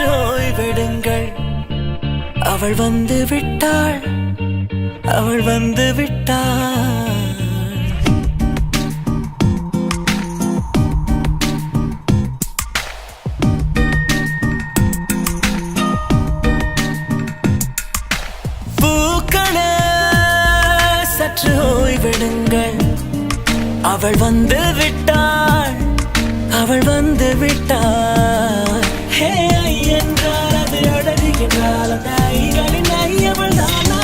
சற்று ஓய்வெடுங்கள். அவள் வந்து விட்டாள், அவள் வந்து விட்டாள். பூக்களே சற்று ஓய்வெடுங்கள். அவள் வந்து விட்டாள், அவள் வந்து விட்டாள். ஹே ஐ என்றால் அது அழகு என்றால் அந்த ஐகளின் ஐயவள் தானா?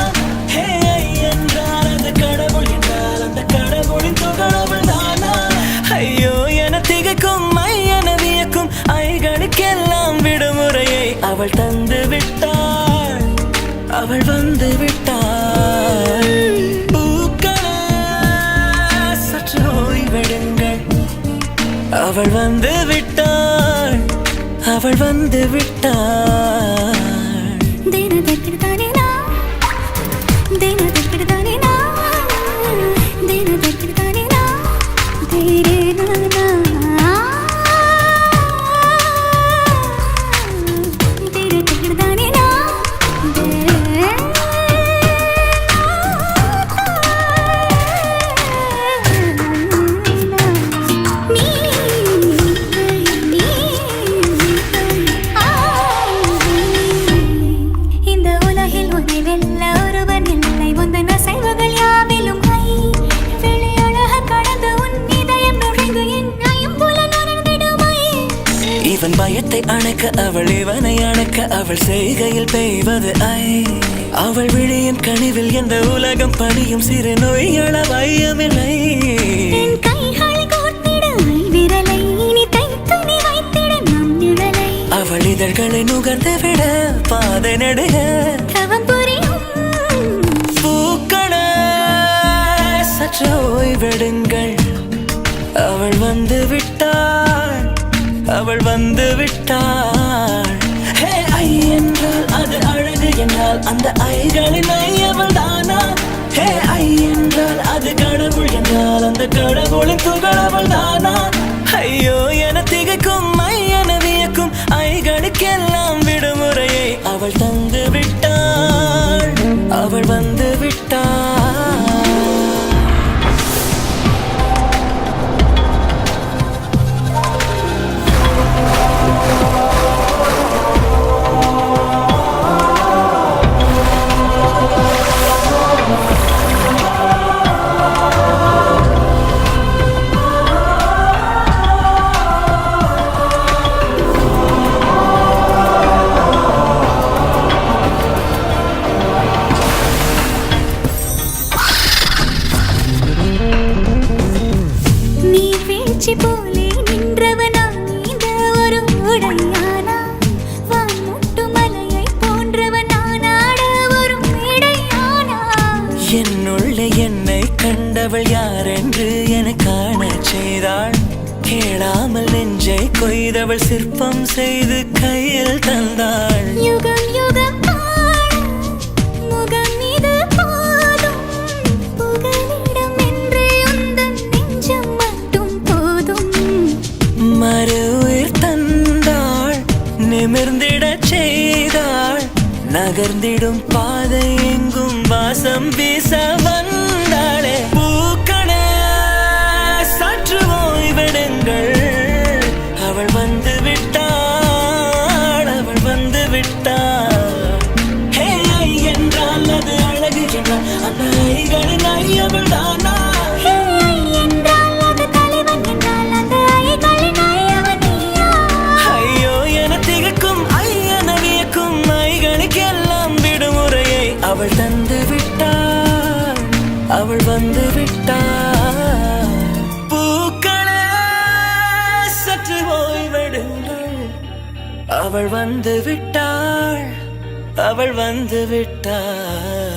ஹே ஐ என்றால் அது கடவுள் என்றால் அந்த கடவுளின் துகளவள் தானா? ஐயோ என திகைக்கும் ஐ என வியக்கும் ஐகளுக்கெல்லாம் விடுமுறையை அவள் தந்து விட்டாள், அவள் வந்து விட்டாள். பூக்களே சற்று ஓய்வெடுங்கள். அவள் வந்து விட்டாள், அவள் வந்து விட்டாள். இவன் பயத்தை அணைக்க அவள் இவனை அணைக்க அவள் செய்கையில் பெய்வது ஐ. அவள் விழியின் கனிவில் எந்த உலகம் பணியும் சிறு நோய்கள வையமில்லை. அவள் இதழ்களை நுகர்ந்து விட பாதை நடுக பூக்களே சற்று ஓய்வெடுங்கள். அவள் வந்து விட்டாள், அவள் வந்து விட்டாள். ஹே ஐ என்றால் அது அழகு என்றால் அந்த ஐகளின் ஐயவள் தானா? ஹே ஐ என்றால் அது கடவுள் என்றால் அந்த கடவுளின் துகளவள் தானா? ஐயோ என திகைக்கும் ஐ என வியக்கும் ஐகளுக்கெல்லாம் விடுமுறையை அவள் தந்து விட்டாள், அவள் வந்து விட்டாள். போலே நின்றவனா இந்த ஒரு உடையானா? வான்முட்டு மலையை போன்றவனானாட ஒரு மேடையானா? என்னுள்ளே என்னை கண்டவள் யார் என்று என காண செய்தாள். கேளாமல் நெஞ்சை கொய்தவள் சிற்பம் செய்து கையில் தந்தாள். யுகம் யுகம் நிமிர்ந்திடச் செய்தாள். நகர்ந்திடும் பாதை எங்கும் வாசம் வீச வந்தாளே. பூக்களே சற்று ஓய்வெடுங்கள். அவள் வந்து விட்டாள், அவள் வந்து விட்டாள். ஹே ஐ என்றால் அது அழகு என்றால் அந்த ஐகளின் ஐயவள் தானா? அவள் தந்து விட்டாள், அவள் வந்து விட்டாள். பூக்களே சற்று ஓய்வெடுங்கள். அவள் வந்து விட்டாள், அவள் வந்து விட்டாள்.